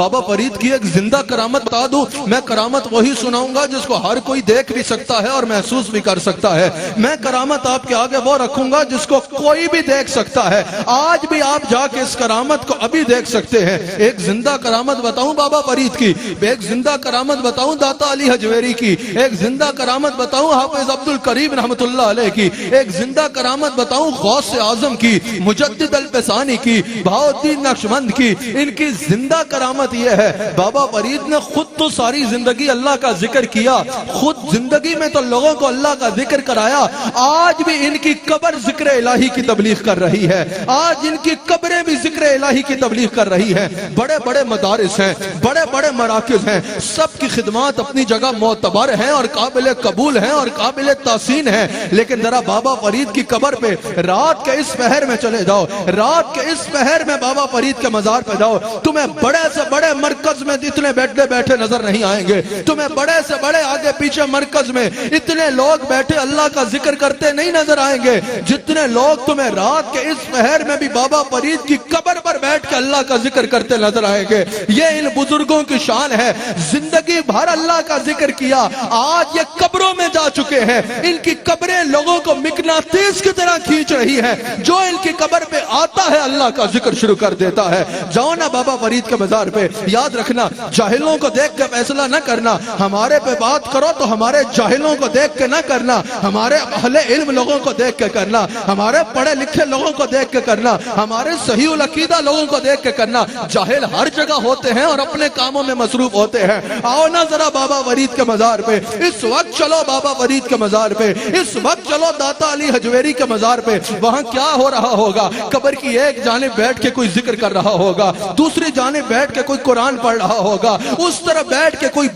بابا فرید کی ایک زندہ کرامت بتا دوں. میں کرامت وہی سناؤں گا جس کو ہر کوئی دیکھ بھی سکتا ہے اور محسوس بھی کر سکتا ہے. میں کرامت آپ کے آگے وہ رکھوں گا جس کو کوئی بھی دیکھ سکتا ہے. آج بھی آپ جا کے اس کرامت کو ابھی دیکھ سکتے ہیں. ایک زندہ کرامت بتاؤں بابا فرید کی, ایک زندہ کرامت بتاؤں داتا علی حجویری کی, ایک زندہ کرامت بتاؤں حافظ عبد الکریم رحمت اللہ علیہ کی, ایک زندہ کرامت بتاؤں غوث اعظم کی, مجدد الفسانی کی, بہاؤالدین نقشبند کی. ان کی زندہ کرامت یہ ہے, بابا فرید نے خود تو ساری زندگی اللہ کا ذکر کیا, خود زندگی میں تو لوگوں کو اللہ کا ذکر کرایا. آج بھی ان کی قبر ذکر الہی کی تبلیغ کر رہی ہے. آج ان کی قبریں بھی ذکر الہی کی تبلیغ کر رہی ہیں. بڑے بڑے مدارس ہیں, بڑے بڑے مراکز ہیں, سب کی خدمات اپنی جگہ معتبر ہیں اور قابل قبول ہیں اور قابل تحسین ہیں. لیکن ذرا بابا فرید کی قبر پہ رات کے اس پہر میں چلے جاؤ, رات کے اس پہر میں بابا فرید کے مزار پہ جاؤ, تمہیں بڑے سے بڑے مرکز میں اتنے بیٹھے نظر نہیں آئیں گے. تمہیں بڑے سے بڑے آگے پیچھے مرکز میں اتنے لوگ بیٹھے اللہ کا ذکر کرتے نہیں نظر آئیں گے جتنے لوگ تمہیں رات کے اس پہر میں بھی بابا فرید کی قبر پر بیٹھ کے اللہ کا ذکر کرتے نظر آئیں گے. یہ ان بزرگوں کی شان ہے, زندگی بھر اللہ کا ذکر کیا, آج یہ قبروں میں جا چکے ہیں. ان کی قبریں لوگوں کو مقناطیس کی طرح کھینچ رہی ہیں. جو ان کی قبر پہ آتا ہے اللہ کا ذکر شروع کر دیتا ہے. جاؤ نا بابا فرید کے مزار پہ. یاد رکھنا, جاہلوں کو دیکھ کے فیصلہ نہ کرنا. ہمارے پہ بات کرو تو ہمارے جاہلوں کو دیکھ کے نہ کرنا, ہمارے اہل علم لوگوں کو دیکھ کے کرنا, ہمارے پڑھے لکھے لوگوں کو دیکھ کے کرنا, ہمارے صحیح العقیدہ لوگوں کو دیکھ کے کرنا. جاہل ہر جگہ ہوتے ہیں اور اپنے کاموں میں مصروف ہوتے ہیں. آؤ نا ذرا بابا فرید کے مزار پہ, اس وقت چلو بابا فرید کے مزار پہ, اس وقت چلو داتا علی حجویری کے مزار پہ. وہاں کیا ہو رہا ہوگا, قبر کی ایک جانب بیٹھ کے کوئی ذکر کر رہا ہوگا, دوسری جانب بیٹھ کے کوئی قرآن پڑھ رہا ہوگا, اس طرف بیٹھ کے کوئی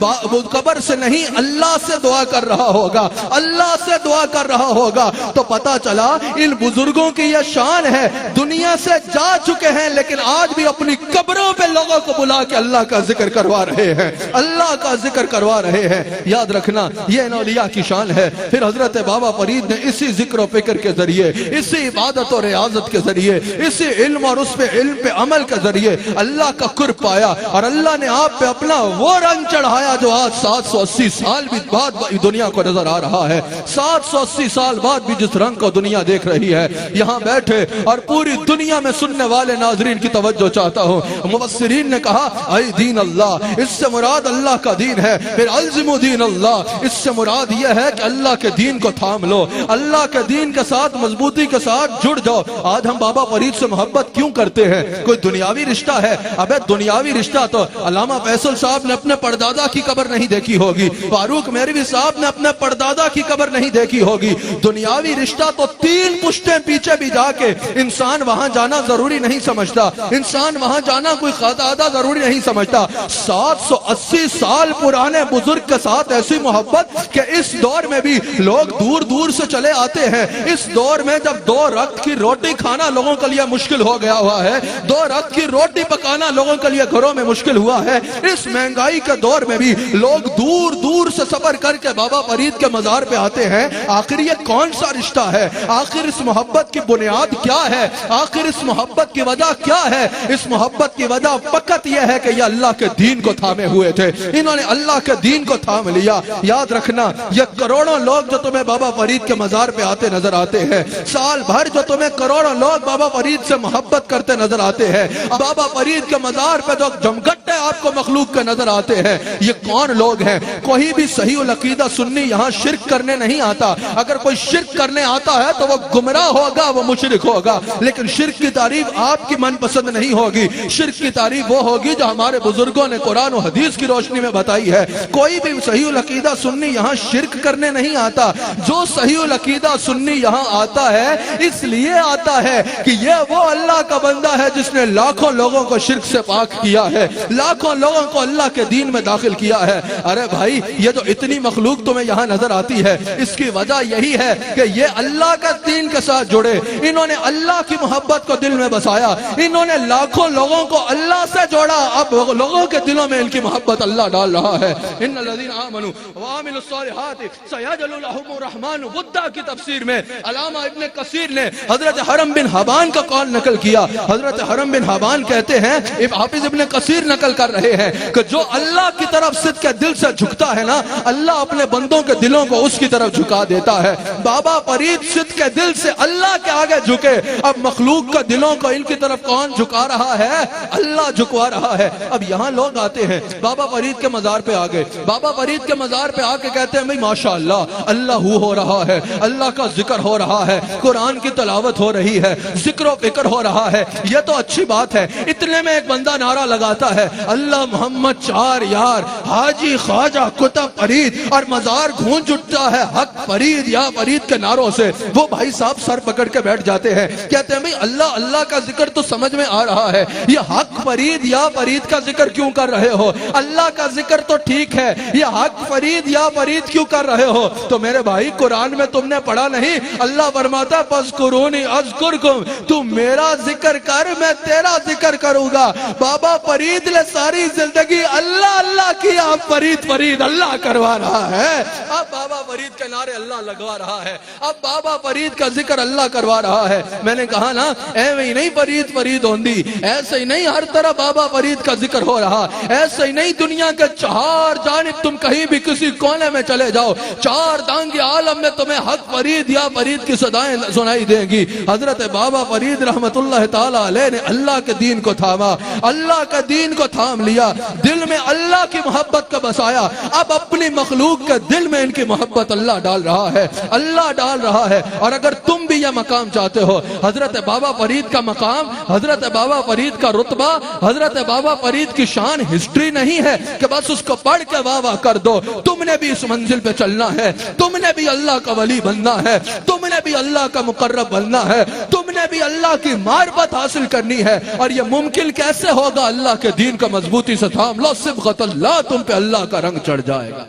قبر سے نہیں اللہ سے دعا کر رہا ہوگا, اللہ سے دعا کر رہا ہوگا. تو پتا چلا ان بزرگوں کی یہ شان ہے, دنیا سے جا چکے ہیں لیکن آج بھی اپنی قبروں پہ لوگوں کو بلا کے اللہ کا ذکر کروا رہے ہیں, اللہ کا ذکر کروا رہے ہیں. یاد رکھنا یہ ان اولیاء کی شان ہے. پھر حضرت بابا فرید نے اسی ذکر و فکر کے ذریعے, اسی عبادت و ریاضت کے ذریعے, اسی علم اور اس پہ علم پہ عمل کے ذریعے اللہ کا قرب پایا, اور اللہ نے آپ پہ اپنا وہ رنگ چڑھایا جو آج 780 سال بھی بعد دنیا کو نظر آ رہا ہے. 780 سال بعد بھی جس رنگ کو دنیا دیکھ رہی ہے. یہاں بیٹھے اور پوری دنیا میں سننے والے ناظرین کی توجہ چاہتا ہوں. مفسرین نے کہا اے دین اللہ, اس سے مراد اللہ کا دین ہے. پھر الزم دین اللہ, اس سے مراد یہ ہے کہ اللہ کے دین کو تھام لو, اللہ کے دین کے ساتھ مضبوطی کے ساتھ جڑ جاؤ. آج ہم بابا فرید سے محبت کیوں کرتے ہیں؟ کوئی دنیاوی رشتہ ہے؟ ابے دنیاوی رشتہ تو علامہ فیصل صاحب نے اپنے پردادا کی قبر نہیں دیکھی ہوگی, فاروق میروی صاحب نے اپنے پردادا کی قبر نہیں دیکھی ہوگی. دنیاوی رشتہ تو 3 پشتیں پیچھے بھی جا کے انسان وہاں جانا ضروری نہیں سمجھتا, انسان وہاں جانا کوئی خطا ضروری نہیں سمجھتا. 780 سال پرانے بزرگ کے ساتھ ایسی محبت کہ اس دور میں بھی لوگ دور دور سے چلے آتے ہیں. اس دور میں جب 2 وقت کی روٹی کھانا لوگوں کے لیے مشکل ہو گیا ہوا ہے, 2 وقت کی روٹی پکانا لوگوں کے لیے گھروں میں مشکل ہوا ہے, اس مہنگائی کے دور میں بھی لوگ دور دور سے سفر کر کے بابا فرید کے مزار پہ آتے ہیں. آخر یہ کون سا رشتہ ہے؟ آخر اس محبت کی بنیاد کیا ہے؟ آخر اس محبت کی وجہ کیا ہے؟ اس محبت کی وجہ فقط یہ ہے کہ یہ اللہ کے دین کو تھامے ہوئے تھے, انہوں نے اللہ کے دین کو تھام لیا. یاد رکھنا یہ کروڑوں لوگ جو تمہیں بابا فرید کے مزار پہ آتے نظر آتے ہیں, سال بھر جو تمہیں کروڑوں لوگ بابا فرید سے محبت کرتے نظر آتے ہیں, بابا فرید کے مزار پہ جو جمگٹے آپ کو مخلوق کے نظر آتے ہیں, یہ کون لوگ ہیں؟ کوئی بھی صحیح العقیدہ سنی یہاں شرک کرنے نہیں آتا. اگر کوئی شرک کرنے آتا ہے تو وہ گمراہ ہوگا, وہ مشرک ہوگا. لیکن شرک کی تعریف آپ کی من پسند نہیں ہوگی. شرک کی تعریف وہ ہوگی جو ہمارے بزرگوں نے قرآن و حدیث کی روشنی میں بتائی ہے. کوئی بھی صحیح العقیدہ سنی یہاں شرک کرنے نہیں آتا. جو صحیح العقیدہ سنی یہاں آتا ہے اس لیے آتا ہے کہ یہ وہ اللہ کا بندہ ہے جس نے لاکھوں لوگوں کو شرک سے پاک کیا ہے, لاکھوں لوگوں کو اللہ کے دین میں داخل کیا ہے. ارے بھائی یہ جو اتنی مخلوق تمہیں یہاں نظر آتی ہے, اس کی وجہ یہی ہے کہ یہ اللہ کا دین کے ساتھ جڑے, انہوں نے اللہ کی محبت کو دل میں بسایا, انہوں نے لاکھوں لوگوں کو اللہ سے جوڑا. اب لوگوں کے دلوں میں ان کی محبت اللہ ڈال رہا ہے. ان الذین آمنوا وعملوا الصالحات سیجعل لهم الرحمن ودا کی تفسیر میں علامہ ابن کثیر نے حضرت حرم بن حبان کا قول نقل کیا. حضرت حرم بن حبان کہتے ہیں, حافظ ابن کثیر نقل کر رہے ہیں کہ جو اللہ کی طرف صدق کے دل سے جھکتا ہے نا، اللہ اپنے بندوں کے دلوں کو اس کی طرف جھکا دیتا ہے۔ بابا فرید صدق کے دل سے اللہ کے آگے جھکے، اب مخلوق کا دلوں کو ان کی طرف کون جھکا رہا ہے؟ اللہ جھکوا رہا ہے۔ اب یہاں لوگ آتے ہیں، بابا فرید کے مزار پہ آ گئے، بابا فرید کے مزار پہ آ کے کہتے ہیں بھئی ماشاءاللہ اللہ ہو رہا ہے، اللہ کا ذکر ہو رہا ہے، قرآن کی تلاوت ہو رہی ہے، ذکر و فکر ہو رہا ہے، یہ تو اچھی بات ہے۔ اتنے میں ایک بندہ نعرہ لگاتا ہے، اللہ محمد چار یار، حاجی خواجہ کتب فرید، اور مزار گھونج اٹھتا ہے حق فرید یا فرید کے نعروں سے۔ وہ بھائی صاحب سر پکڑ کے بیٹھ جاتے ہیں، کہتے ہیں بھئی اللہ اللہ کا ذکر تو سمجھ میں آ رہا ہے، یہ حق فرید یا فرید کا ذکر کیوں کر رہے ہو؟ اللہ کا ذکر تو ٹھیک ہے، یہ حق فرید یا فرید کیوں کر رہے ہو؟ تو میرے بھائی قرآن میں تم نے پڑھا نہیں، اللہ فرماتا فَاذْكُرُونِي أَذْكُرْكُمْ، تو میرا ذکر کر میں تیرا ذکر کروں گا۔ بابا فرید نے ساری زندگی اللہ اللہ کی، اب فرید فرید اللہ کروا رہا ہے، اب بابا فرید کے نعرے اللہ لگوا رہا ہے، اب بابا فرید کا ذکر اللہ کروا رہا ہے۔ میں نے کہا نا ایویں ہی نہیں فرید فرید ہوندی، ایسے ہی نہیں ہر طرح بابا فرید کا ذکر ہو رہا، ایسے ہی نہیں دنیا کے چار جانب تم کہیں بھی کسی کونے میں چلے جاؤ، چار دانگی عالم میں تمہیں حق فرید یا فرید کی صدائیں سنائی دیں گی۔ حضرت بابا فرید رحمت اللہ تعالی علیہ نے اللہ کے دین کو تھاما، اللہ کے دین کو تھام لیا، دل میں اللہ کی محبت کا بسایا۔ اب اپنی مخلوق کے دل میں ان کی محبت اللہ ڈال رہا ہے، اللہ ڈال رہا ہے۔ اور اگر تم بھی یہ مقام چاہتے ہو، حضرت بابا فرید کا مقام، حضرت بابا فرید کا رتبہ، حضرت بابا فرید کی شان ہسٹری نہیں ہے کہ بس اس کو پڑھ کے واہ واہ کر دو۔ تم نے بھی اس منزل پہ چلنا ہے، تم نے بھی اللہ کا ولی بننا ہے، تم نے بھی اللہ کا مقرب بننا ہے، تم نے بھی اللہ کی معرفت حاصل کرنی ہے۔ اور یہ ممکن کیسے ہوگا؟ اللہ کے دین کا مضبوطی سے تھام لو، صبغۃ اللہ، تم پہ اللہ کا رنگ چڑھ جائے گا۔